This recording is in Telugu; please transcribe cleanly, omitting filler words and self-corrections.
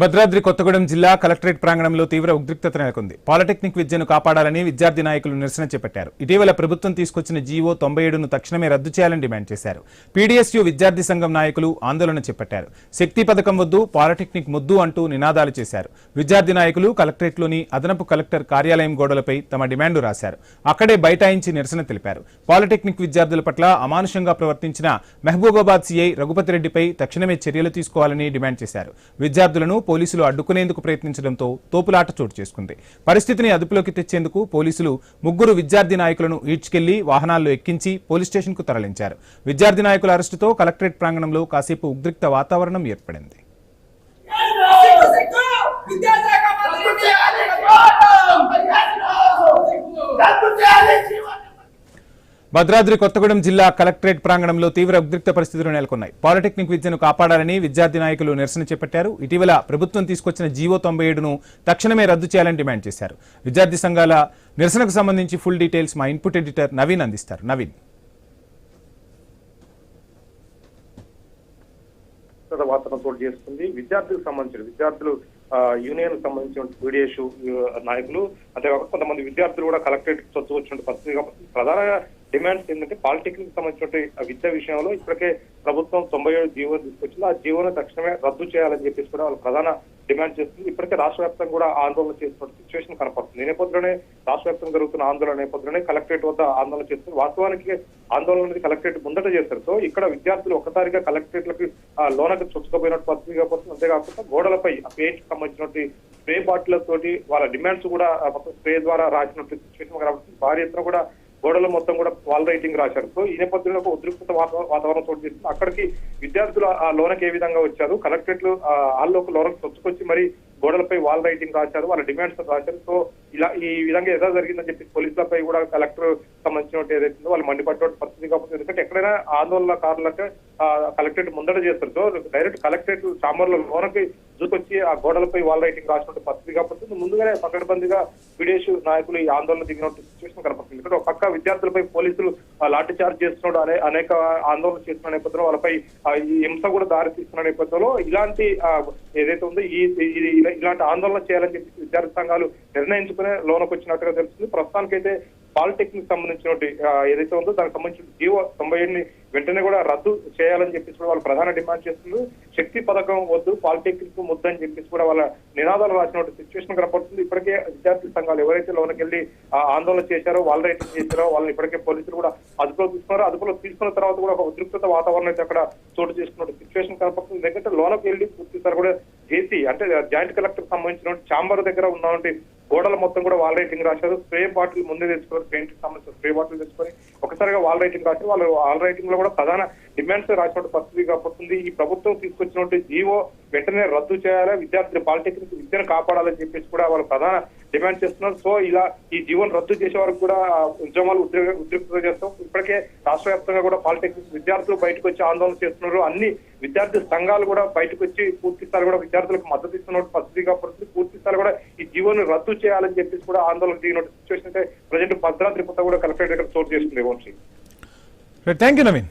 భద్రాద్రి కొత్తగూడెం జిల్లా కలెక్టరేట్ ప్రాంగణంలో తీవ్ర ఉద్రిక్తత నెలకొంది. పాలిటెక్నిక్ విద్యను కాపాడాలని విద్యార్థి నాయకులు నిరసన చేపట్టారు. ఇటీవల ప్రభుత్వం తీసుకొచ్చిన జీవో 97ను తక్షణమే రద్దు చేయాలని డిమాండ్ చేశారు. పీడీఎస్యూ విద్యార్థి సంఘం నాయకులు ఆందోళన చేపట్టారు. శక్తి పథకం వద్దు, పాలిటెక్నిక్ ముద్దు అంటూ నినాదాలు చేశారు. విద్యార్థి నాయకులు కలెక్టరేట్లోని అదనపు కలెక్టర్ కార్యాలయం గోడలపై తమ డిమాండ్ రాశారు. అక్కడే బైఠాయించి నిరసన తెలిపారు. పాలిటెక్నిక్ విద్యార్థుల పట్ల అమానుషంగా ప్రవర్తించిన మహబూబాబాద్ సీఐ రఘుపతిరెడ్డిపై తక్షణమే చర్యలు తీసుకోవాలని డిమాండ్ చేశారు. విద్యార్థులను పోలీసులు అడ్డుకునేందుకు ప్రయత్నించడంతో తోపులాట చోటు చేసుకుంది. పరిస్థితిని అదుపులోకి తెచ్చేందుకు పోలీసులు ముగ్గురు విద్యార్థి నాయకులను ఈడ్చుకెళ్లి వాహనాల్లో ఎక్కించి పోలీస్ స్టేషన్ కు తరలించారు. విద్యార్థి నాయకుల అరెస్టుతో కలెక్టరేట్ ప్రాంగణంలో కాసేపు ఉద్రిక్త వాతావరణం ఏర్పడింది. భద్రాద్రి కొత్తగూడెం జిల్లా కలెక్టరేట్ ప్రాంగణంలో తీవ్ర ఉద్రిక్త పరిస్థితులు నెలకొన్నాయి. పాలిటెక్నిక్ విద్యను కాపాడాలని విద్యార్థి నాయకులు నిరసన చేపట్టారు. ఇటీవల ప్రభుత్వం తీసుకొచ్చిన జీవో 97ను తక్షణమే రద్దు చేయాలని డిమాండ్ చేశారు. విద్యార్థి సంఘాల నిరసనకు సంబంధించి ఫుల్ డీటెయిల్స్ మా ఇన్పుట్ ఎడిటర్ నవీన్ అందిస్తారు. నవీన్, వాతావరణం చోటు చేసుకుంది. విద్యార్థులు యూనియన్ సంబంధించిన పీడీఎస్ నాయకులు అంతేకాకుండా కొంతమంది విద్యార్థులు కూడా కలెక్టరేట్ వచ్చిన పరిస్థితి. ప్రధాన డిమాండ్స్ ఏంటంటే పాలిటెక్నిక్ సంబంధించిన విద్య విషయంలో ఇప్పటికే ప్రభుత్వం 97 జీవో తీసుకొచ్చింది. ఆ జీవోను తక్షణమే రద్దు చేయాలని చెప్పేసి కూడా వాళ్ళు ప్రధాన డిమాండ్ చేస్తుంది. ఇప్పటికే రాష్ట్ర వ్యాప్తంగా కూడా ఆందోళన చేస్తున్న సిచ్యువేషన్ కనపడుతుంది. ఈ నేపథ్యంలోనే రాష్ట్ర వ్యాప్తంగా జరుగుతున్న ఆందోళన నేపథ్యంలోనే కలెక్టరేట్ వద్ద ఆందోళన చేస్తుంది. వాస్తవానికి ఆందోళన అనేది కలెక్టరేట్ ముందట చేస్తారు. సో ఇక్కడ విద్యార్థులు ఒక్కసారిగా కలెక్టరేట్లకు లోనకి చుట్టుకుపోయినట్టు పరిస్థితి కాకపోతుంది. అంతేకాకుండా గోడలపై ఆ పేజ్ సంబంధించినటువంటి స్ప్రే బాటిల్ తోటి వాళ్ళ డిమాండ్స్ కూడా స్ప్రే ద్వారా రాసినట్టు సిచ్యువేషన్ కనపడుతుంది. భారీ ఎత్తున కూడా గోడలు మొత్తం కూడా వాల్ రైటింగ్ రాశారు. సో ఈ నేపథ్యంలో ఒక ఉద్రిక్త వాతావరణం చోటు చేస్తుంది. అక్కడికి విద్యార్థులు ఆ లోనకి ఏ విధంగా వచ్చారు, కలెక్టరేట్లు హాల్లోకి లోనకి చొచ్చుకొచ్చి మరి గోడలపై వాల్ రైటింగ్ రాశారు, వాళ్ళ డిమాండ్స్ రాశారు. సో ఈ విధంగా ఎలా జరిగిందని చెప్పి పోలీసులపై కూడా కలెక్టర్ సంబంధించిన ఏదైతుందో వాళ్ళు మండిపట్టే పరిస్థితి కాకపోతే, ఎందుకంటే ఎక్కడైనా ఆందోళనకారులకు కలెక్టరేట్ ముందట చేస్తారు. సో డైరెక్ట్ కలెక్టరేట్ చాంబర్లో లోనకి దూకొచ్చి ఆ గోడలపై వాల్ రైటింగ్ రాసినట్టు పరిస్థితి కాకపోతే, ముందుగానే పకడ్బందీగా పీడీఎస్ నాయకులు ఈ ఆందోళన దిగినట్టు సిచ్యువేషన్ కనపడుతుంది. ఇక్కడ ఒక పక్క విద్యార్థులపై పోలీసులు లాఠీ చార్జ్ చేస్తున్నాడు అనేక ఆందోళన చేస్తున్న నేపథ్యంలో వాళ్ళపై ఈ హింస కూడా దారి తీస్తున్న నేపథ్యంలో ఇలాంటి ఏదైతే ఉందో ఇలాంటి ఆందోళన చేయాలని చెప్పి విద్యార్థి సంఘాలు నిర్ణయించుకునే లోనకు వచ్చినట్టుగా తెలుస్తుంది. ప్రస్తుతానికైతే పాలిటెక్నిక్ సంబంధించిన ఏదైతే ఉందో దానికి సంబంధించిన జీవో 97ని వెంటనే కూడా రద్దు చేయాలని చెప్పేసి కూడా వాళ్ళు ప్రధాన డిమాండ్ చేస్తున్నారు. శక్తి పథకం వద్దు, పాలిటెక్నిక్ ముద్దు అని చెప్పేసి కూడా వాళ్ళ నినాదాలు రాసిన సిచ్యువేషన్ కనపడుతుంది. ఇప్పటికే విద్యార్థి సంఘాలు ఎవరైతే లోనకి వెళ్ళి ఆందోళన చేశారో, వాల్ రైటింగ్ చేశారో వాళ్ళని ఇప్పటికే పోలీసులు కూడా అదుపులో తీసుకున్నారు. అదుపులో తీసుకున్న తర్వాత కూడా ఒక ఉద్రిక్తత వాతావరణం అయితే అక్కడ చోటు చేసుకున్న సిచ్యువేషన్ కనపడుతుంది. ఎందుకంటే లోనకి వెళ్ళి పూర్తిసారి కూడా జేసీ అంటే జాయింట్ కలెక్టర్ సంబంధించిన ఛాంబర్ దగ్గర ఉన్నటువంటి గోడలు మొత్తం కూడా వాల్ రైటింగ్ రాశారు. స్ప్రే బాటిల్ ముందే తెచ్చుకొని, పెయింట్ సంబంధించిన స్ప్రే బాటిల్ తెచ్చుకొని ఒకసారిగా వాల్ రైటింగ్ రాశారు. వాళ్ళు వాల్ రైటింగ్ లో కూడా ప్రధాన డిమాండ్స్ రాసినట్టు పరిస్థితి కాకపోతుంది. ఈ ప్రభుత్వం తీసుకొచ్చినటువంటి జీవో వెంటనే రద్దు చేయాలి, విద్యార్థులు పాలిటెక్నిక్ విద్యను కాపాడాలని చెప్పేసి కూడా వాళ్ళు ప్రధాన డిమాండ్ చేస్తున్నారు. సో ఇలా ఈ జీవోను రద్దు చేసే వరకు కూడా ఉద్యమాలు ఉద్రిక్తత చేస్తాం. ఇప్పటికే రాష్ట్ర వ్యాప్తంగా కూడా పాలిటెక్నిక్ విద్యార్థులు బయటకు వచ్చి ఆందోళన చేస్తున్నారు. అన్ని విద్యార్థి సంఘాలు కూడా బయటకు వచ్చి పూర్తి స్థాయి కూడా విద్యార్థులకు మద్దతు ఇస్తున్న పరిస్థితి కాకపోతుంది. పూర్తి స్థాయి కూడా ఈ జీవోను రద్దు చేయాలని చెప్పేసి కూడా ఆందోళన దిగిన సిచ్యువేషన్ అయితే ప్రజెంట్ భద్రాద్రి కొత్తగూడెం కలెక్టరేట్ దగ్గర చోటు చేస్తుంది. Thank you Naveen.